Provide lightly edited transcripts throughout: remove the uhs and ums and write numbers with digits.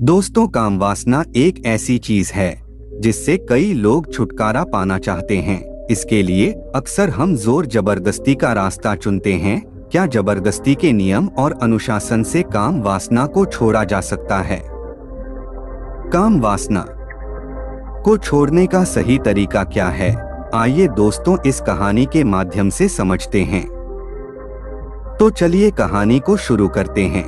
दोस्तों, काम वासना एक ऐसी चीज है जिससे कई लोग छुटकारा पाना चाहते हैं। इसके लिए अक्सर हम जोर जबरदस्ती का रास्ता चुनते हैं। क्या जबरदस्ती के नियम और अनुशासन से काम वासना को छोड़ा जा सकता है? काम वासना को छोड़ने का सही तरीका क्या है? आइए दोस्तों, इस कहानी के माध्यम से समझते हैं। तो चलिए कहानी को शुरू करते हैं।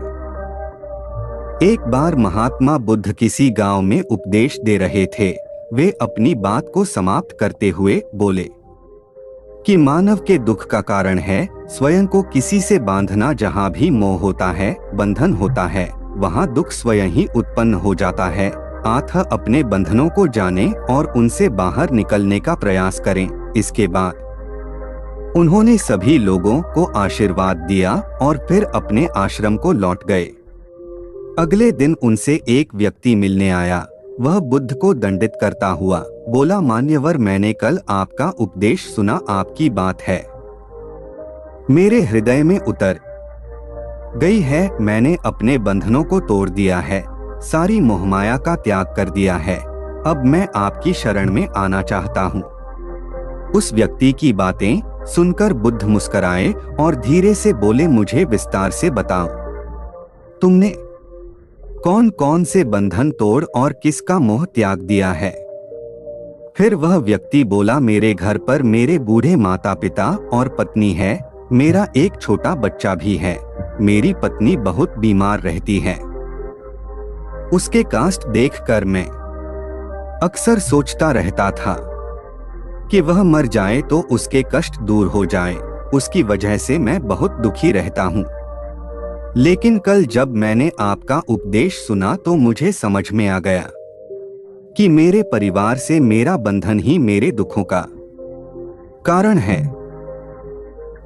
एक बार महात्मा बुद्ध किसी गांव में उपदेश दे रहे थे। वे अपनी बात को समाप्त करते हुए बोले कि मानव के दुख का कारण है स्वयं को किसी से बांधना। जहां भी मोह होता है, बंधन होता है, वहां दुख स्वयं ही उत्पन्न हो जाता है। अतः अपने बंधनों को जानें और उनसे बाहर निकलने का प्रयास करें। इसके बाद उन्होंने सभी लोगों को आशीर्वाद दिया और फिर अपने आश्रम को लौट गए। अगले दिन उनसे एक व्यक्ति मिलने आया। वह बुद्ध को दंडित करता हुआ बोला, मान्यवर, मैंने कल आपका उपदेश सुना। आपकी बात है मेरे हृदय में उतर गई है। मैंने अपने बंधनों को तोड़ दिया है, सारी मोहमाया का त्याग कर दिया है। अब मैं आपकी शरण में आना चाहता हूँ। उस व्यक्ति की बातें सुनकर बुद्ध मुस्कुराए और धीरे से बोले, मुझे विस्तार से बताओ, तुमने कौन कौन से बंधन तोड़ और किसका मोह त्याग दिया है? फिर वह व्यक्ति बोला, मेरे घर पर मेरे बूढ़े माता पिता और पत्नी है। मेरा एक छोटा बच्चा भी है। मेरी पत्नी बहुत बीमार रहती है। उसके कष्ट देखकर मैं अक्सर सोचता रहता था कि वह मर जाए तो उसके कष्ट दूर हो जाए। उसकी वजह से मैं बहुत दुखी रहता हूँ। लेकिन कल जब मैंने आपका उपदेश सुना तो मुझे समझ में आ गया कि मेरे परिवार से मेरा बंधन ही मेरे दुखों का कारण है।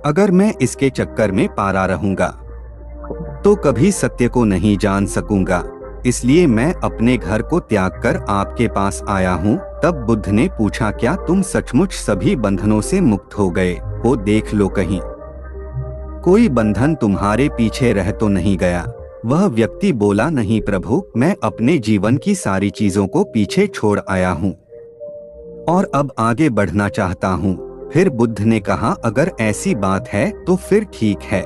अगर मैं इसके चक्कर में पारा रहूंगा तो कभी सत्य को नहीं जान सकूंगा। इसलिए मैं अपने घर को त्याग कर आपके पास आया हूँ। तब बुद्ध ने पूछा, क्या तुम सचमुच सभी बंधनों से मुक्त हो गए हो? देख लो, कहीं कोई बंधन तुम्हारे पीछे रह तो नहीं गया? वह व्यक्ति बोला, नहीं प्रभु, मैं अपने जीवन की सारी चीजों को पीछे छोड़ आया हूँ और अब आगे बढ़ना चाहता हूँ। फिर बुद्ध ने कहा, अगर ऐसी बात है तो फिर ठीक है।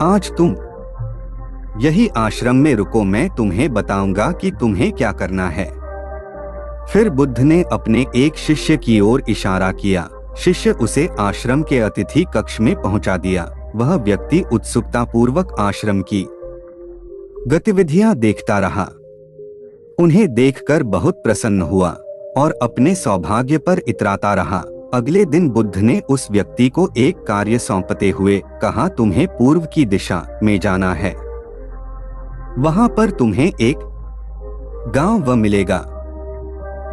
आज तुम यही आश्रम में रुको, मैं तुम्हें बताऊंगा कि तुम्हें क्या करना है। फिर बुद्ध ने अपने एक शिष्य की ओर इशारा किया। शिष्य उसे आश्रम के अतिथि कक्ष में पहुंचा दिया। वह व्यक्ति उत्सुकता पूर्वक आश्रम की गतिविधियां देखता रहा। उन्हें देखकर बहुत प्रसन्न हुआ और अपने सौभाग्य पर इतराता रहा। अगले दिन बुद्ध ने उस व्यक्ति को एक कार्य सौंपते हुए कहा, तुम्हें पूर्व की दिशा में जाना है। वहां पर तुम्हें एक गांव मिलेगा।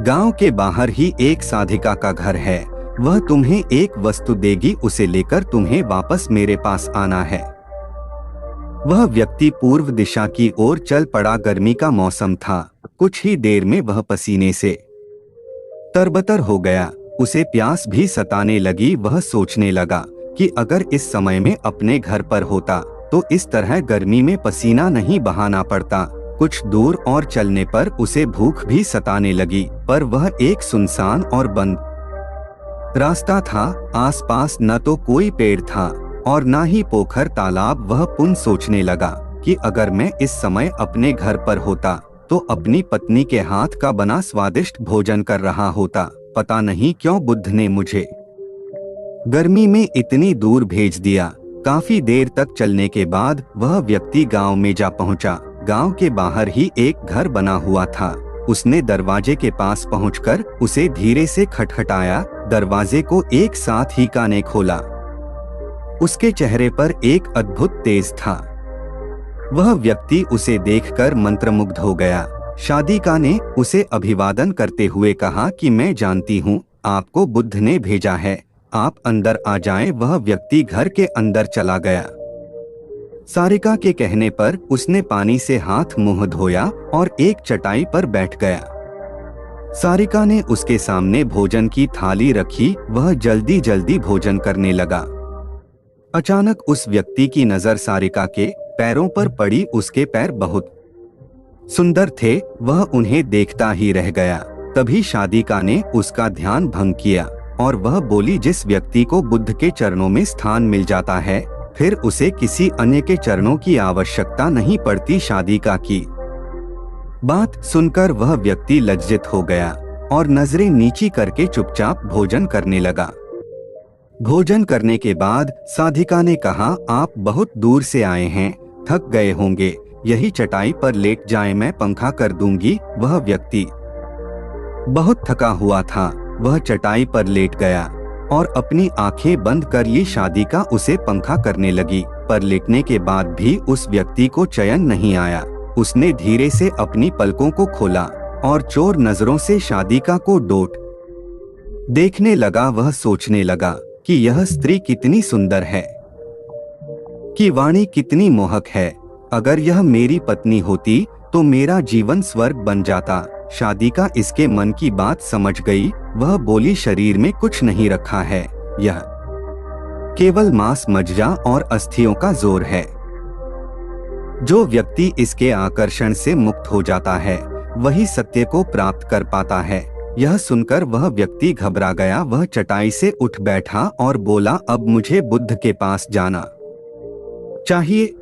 गांव के बाहर ही एक साधिका का घर है। वह तुम्हें एक वस्तु देगी, उसे लेकर तुम्हें वापस मेरे पास आना है। वह व्यक्ति पूर्व दिशा की ओर चल पड़ा। गर्मी का मौसम था। कुछ ही देर में वह पसीने से तरबतर हो गया। उसे प्यास भी सताने लगी। वह सोचने लगा कि अगर इस समय में अपने घर पर होता तो इस तरह गर्मी में पसीना नहीं बहाना पड़ता। कुछ दूर और चलने पर उसे भूख भी सताने लगी, पर वह एक सुनसान और बंद रास्ता था। आसपास न तो कोई पेड़ था और न ही पोखर तालाब। वह पुनः सोचने लगा कि अगर मैं इस समय अपने घर पर होता तो अपनी पत्नी के हाथ का बना स्वादिष्ट भोजन कर रहा होता। पता नहीं क्यों बुद्ध ने मुझे गर्मी में इतनी दूर भेज दिया। काफी देर तक चलने के बाद वह व्यक्ति गांव में जा पहुंचा। गांव के बाहर ही एक घर बना हुआ था। उसने दरवाजे के पास पहुंचकर उसे धीरे से खटखटाया। दरवाजे को एक साधिका ने खोला। उसके चेहरे पर एक अद्भुत तेज था। वह व्यक्ति उसे देखकर मंत्रमुग्ध हो गया। साधिका ने उसे अभिवादन करते हुए कहा कि मैं जानती हूँ आपको बुद्ध ने भेजा है, आप अंदर आ जाएं। वह व्यक्ति घर के अंदर चला गया। सारिका के कहने पर उसने पानी से हाथ मुंह धोया और एक चटाई पर बैठ गया। सारिका ने उसके सामने भोजन की थाली रखी। वह जल्दी जल्दी भोजन करने लगा। अचानक उस व्यक्ति की नजर सारिका के पैरों पर पड़ी। उसके पैर बहुत सुंदर थे, वह उन्हें देखता ही रह गया। तभी शादिका ने उसका ध्यान भंग किया और वह बोली, जिस व्यक्ति को बुद्ध के चरणों में स्थान मिल जाता है, फिर उसे किसी अन्य के चरणों की आवश्यकता नहीं पड़ती। शादिका की बात सुनकर वह व्यक्ति लज्जित हो गया और नजरें नीची करके चुपचाप भोजन करने लगा। भोजन करने के बाद साधिका ने कहा, आप बहुत दूर से आए हैं, थक गए होंगे, यही चटाई पर लेट जाएं, मैं पंखा कर दूंगी। वह व्यक्ति बहुत थका हुआ था, वह चटाई पर लेट गया और अपनी आंखें बंद कर ये शादिका उसे पंखा करने लगी, पर लेटने के बाद भी उस व्यक्ति को चैन नहीं आया। उसने धीरे से अपनी पलकों को खोला और चोर नजरों से शादिका को डोट देखने लगा। वह सोचने लगा कि यह स्त्री कितनी सुंदर है, कि वाणी कितनी मोहक है। अगर यह मेरी पत्नी होती तो मेरा जीवन स्वर्ग बन जाता। शादिका इसके मन की बात समझ गई। वह बोली, शरीर में कुछ नहीं रखा है, यह केवल मांस, मज्जा और अस्थियों का जोर है। जो व्यक्ति इसके आकर्षण से मुक्त हो जाता है, वही सत्य को प्राप्त कर पाता है। यह सुनकर वह व्यक्ति घबरा गया। वह चटाई से उठ बैठा और बोला, अब मुझे बुद्ध के पास जाना चाहिए।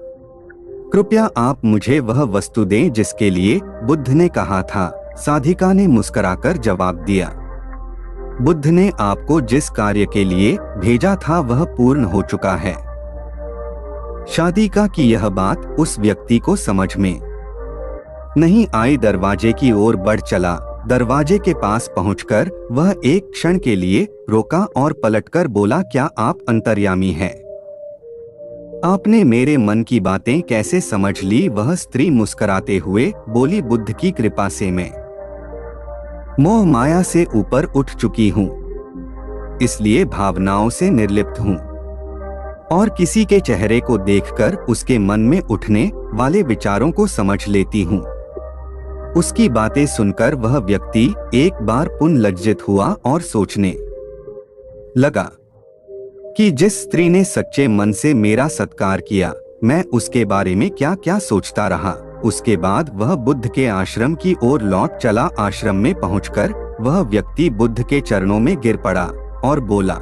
कृपया आप मुझे वह वस्तु दें जिसके लिए बुद्ध ने कहा था। साधिका ने मुस्कुराकर जवाब दिया, बुद्ध ने आपको जिस कार्य के लिए भेजा था वह पूर्ण हो चुका है। शादिका की यह बात उस व्यक्ति को समझ में नहीं आई। दरवाजे की ओर बढ़ चला। दरवाजे के पास पहुंचकर वह एक क्षण के लिए रोका और पलटकर बोला, क्या आप अंतर्यामी हैं? आपने मेरे मन की बातें कैसे समझ ली? वह स्त्री मुस्कुराते हुए बोली, बुद्ध की कृपा से मैं मोह माया से ऊपर उठ चुकी हूँ, इसलिए भावनाओं से निर्लिप्त हूँ और किसी के चेहरे को देखकर उसके मन में उठने वाले विचारों को समझ लेती हूँ। उसकी बातें सुनकर वह व्यक्ति एक बार पुनः लज्जित हुआ और सोचने लगा कि जिस स्त्री ने सच्चे मन से मेरा सत्कार किया, मैं उसके बारे में क्या क्या सोचता रहा। उसके बाद वह बुद्ध के आश्रम की ओर लौट चला। आश्रम में पहुंचकर वह व्यक्ति बुद्ध के चरणों में गिर पड़ा और बोला,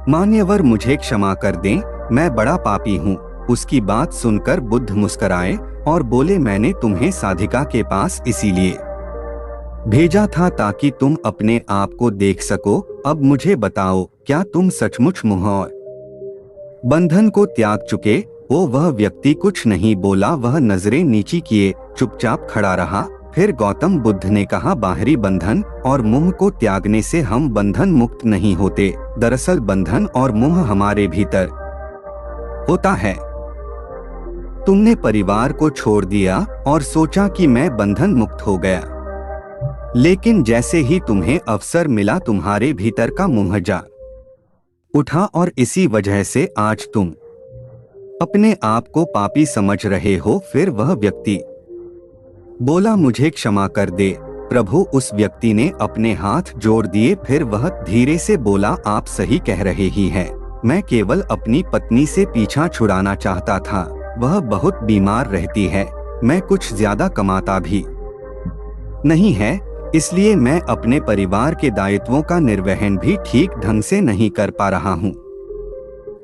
मान्यवर मुझे क्षमा कर दें, मैं बड़ा पापी हूँ। उसकी बात सुनकर बुद्ध मुस्कुराए और बोले, मैंने तुम्हें साधिका के पास इसीलिए भेजा था ताकि तुम अपने आप को देख सको। अब मुझे बताओ, क्या तुम सचमुच मोह और बंधन को त्याग चुके? वह व्यक्ति कुछ नहीं बोला। वह नजरें नीची किए चुपचाप खड़ा रहा। फिर गौतम बुद्ध ने कहा, बाहरी बंधन और मोह को त्यागने से हम बंधन मुक्त नहीं होते। दरअसल बंधन और मोह हमारे भीतर होता है। तुमने परिवार को छोड़ दिया और सोचा कि मैं बंधन मुक्त हो गया, लेकिन जैसे ही तुम्हें अवसर मिला तुम्हारे भीतर का मोह जाग उठा और इसी वजह से आज तुम अपने आप को पापी समझ रहे हो। फिर वह व्यक्ति बोला, मुझे क्षमा कर दे प्रभु। उस व्यक्ति ने अपने हाथ जोड़ दिए। फिर वह धीरे से बोला, आप सही कह रहे ही हैं, मैं केवल अपनी पत्नी से पीछा छुड़ाना चाहता था। वह बहुत बीमार रहती है, मैं कुछ ज्यादा कमाता भी नहीं है, इसलिए मैं अपने परिवार के दायित्वों का निर्वहन भी ठीक ढंग से नहीं कर पा रहा हूँ।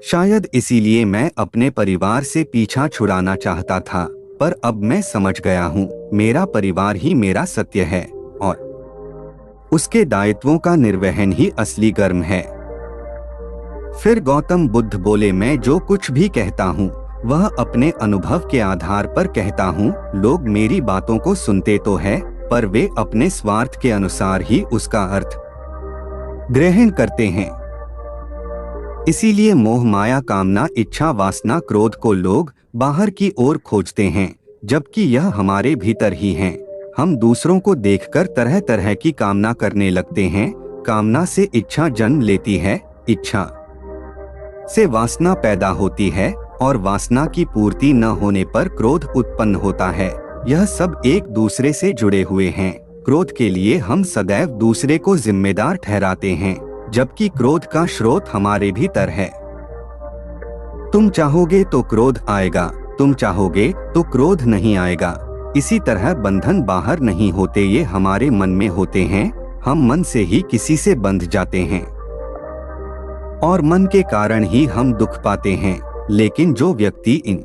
शायद इसीलिए मैं अपने परिवार से पीछा छुड़ाना चाहता था, पर अब मैं समझ गया हूँ, मेरा परिवार ही मेरा सत्य है और उसके दायित्वों का निर्वहन ही असली कर्म है। फिर गौतम बुद्ध बोले, मैं जो कुछ भी कहता हूँ वह अपने अनुभव के आधार पर कहता हूँ। लोग मेरी बातों को सुनते तो है, पर वे अपने स्वार्थ के अनुसार ही उसका अर्थ ग्रहण करते हैं। इसीलिए मोह माया कामना इच्छा वासना क्रोध को लोग बाहर की ओर खोजते हैं, जबकि यह हमारे भीतर ही है। हम दूसरों को देखकर तरह तरह की कामना करने लगते हैं। कामना से इच्छा जन्म लेती है, इच्छा से वासना पैदा होती है और वासना की पूर्ति न होने पर क्रोध उत्पन्न होता है। यह सब एक दूसरे से जुड़े हुए हैं। क्रोध के लिए हम सदैव दूसरे को जिम्मेदार ठहराते हैं, जबकि क्रोध का स्रोत हमारे भीतर है। तुम चाहोगे तो क्रोध आएगा, तुम चाहोगे तो क्रोध नहीं आएगा। इसी तरह बंधन बाहर नहीं होते, ये हमारे मन में होते हैं। हम मन से ही किसी से बंध जाते हैं और मन के कारण ही हम दुख पाते हैं। लेकिन जो व्यक्ति इन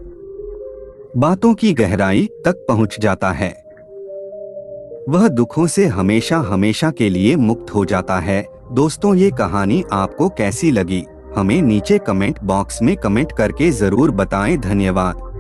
बातों की गहराई तक पहुंच जाता है वह दुखों से हमेशा हमेशा के लिए मुक्त हो जाता है। दोस्तों, ये कहानी आपको कैसी लगी हमें नीचे कमेंट बॉक्स में कमेंट करके जरूर बताएं। धन्यवाद।